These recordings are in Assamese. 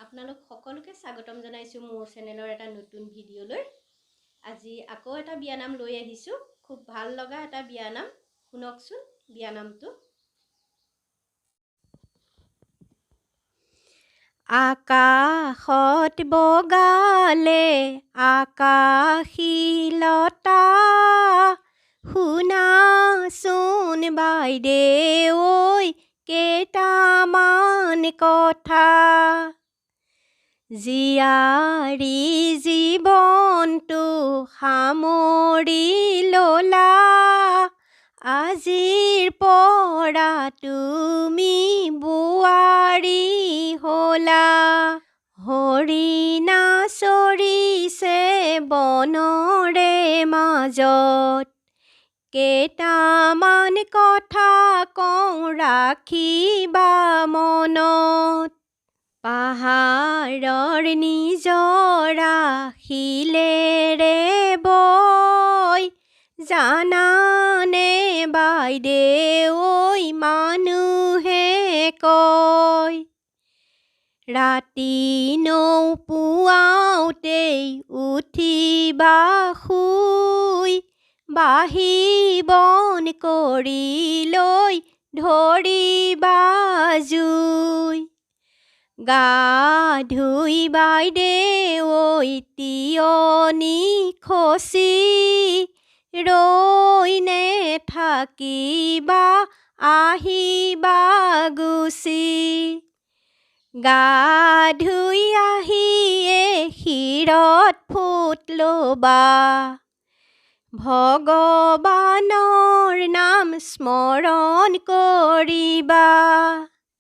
আপোনালোক সকলোকে স্বাগতম জনাইছোঁ মোৰ চেনেলৰ এটা নতুন ভিডিঅ'লৈ। আজি আকৌ এটা বিয়ানাম লৈ আহিছোঁ। খুব ভাল লগা এটা বিয়ানাম, শুনকচোন বিয়ানামটো। আকাশত বগালে আকাশীলতা, শুনাচোন বাইদেউ ঐ কেইটামান কথা। জীয়াৰী জীৱনটো সামৰি ল'লা, আজিৰ পৰা তুমি বোৱাৰী হ'লা। হৰিণা চৰিছে বনৰে মাজত, কেইটামান কথা কওঁ ৰাখিবা মনত। পাহাৰৰ নিজৰা শিলেৰে বৈ, জানানে বাইদেউ ঐ মানুহে কয়। ৰাতি নৌপুৱাওঁতেই উঠিবা শুই, বাহি বন কৰি লৈ ধৰিবা জুই। গা ধুই বাইদেউ ঐ তিয়নি খচি, ৰৈ নেথাকিবা আহিবা গুচি। গা ধুই আহিয়ে শিৰত ফুট ল'বা, ভগৱানৰ নাম স্মৰণ কৰিবা।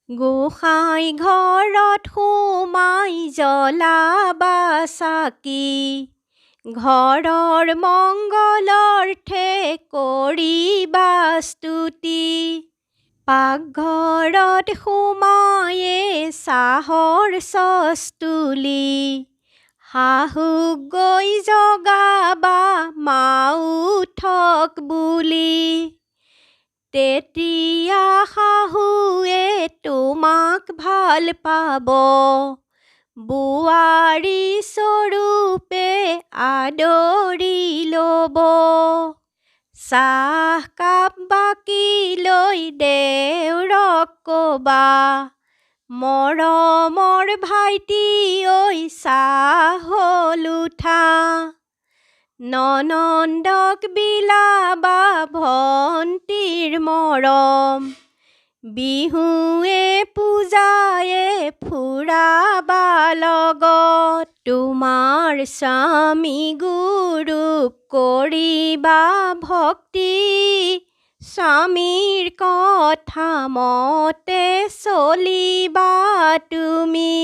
গোসাঁই ঘৰত সোমাই জ্বলাবা চাকি, ঘৰৰ মংগলৰ্থে কৰিবা স্তুতি। পাকঘৰত সোমায়ে চাহৰ চচ তুলি, শাহুক গৈ জগাবা মাও উঠক বুলি। তেতিয়া শাহুৱে তোমাক ভাল পাব, বোৱাৰী স্বৰূপে আদৰি ল'ব। চাহকাপ বাকি লৈ দেউৰক ক'বা, মৰমৰ ভাইটি ঐ চাহ হ'ল উঠা। ননন্দক বিলাবা ভন্তীৰ মৰম, বিহুৱে পূজায়ে ফুৰাবা লগত। তোমাৰ স্বামী গুৰুক কৰিবা ভক্তি, স্বামীৰ কথা মতে চলিবা তুমি।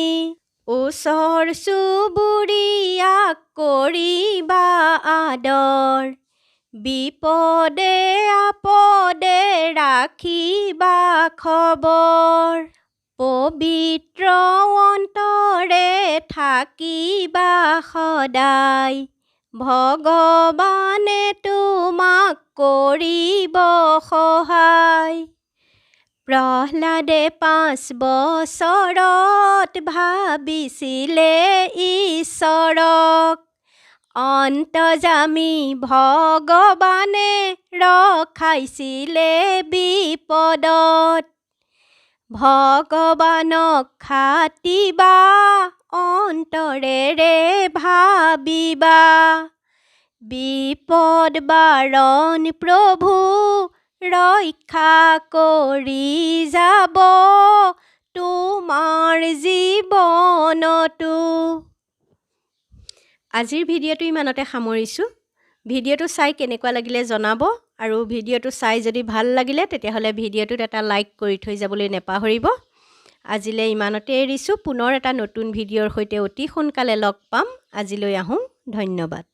ওচৰ চুবুৰীয়াক কৰিবা আদৰ, বিপদে আপদে ৰাখিবা খবৰ। পবিত্ৰ অন্তৰে থাকিবা সদায়, ভগৱানে তোমাক কৰিব সহায়। প্ৰহ্লাদে 5 বছৰত ভাবিছিলে ঈশ্বৰক, অন্তৰ্যামী ভগৱানে ৰখাইছিলে বিপদত। ভগৱানক খাটিবা অন্তৰেৰে ভাবিবা, বিপদ বাৰণ প্ৰভু ৰক্ষা কৰি যাব তোমাৰ জীৱনতো। আজিৰ ভিডিঅ'টো ইমানতে সামৰিছোঁ। ভিডিঅ'টো চাই কেনেকুৱা লাগিলে জনাব, আৰু ভিডিঅ'টো চাই যদি ভাল লাগিলে তেতিয়াহ'লে ভিডিঅ'টোত এটা লাইক কৰি থৈ যাবলৈ নেপাহৰিব। আজিলৈ ইমানতে এৰিছোঁ। পুনৰ এটা নতুন ভিডিঅ'ৰ সৈতে অতি সোনকালে লগ পাম। আজিলৈ আহোঁ, ধন্যবাদ।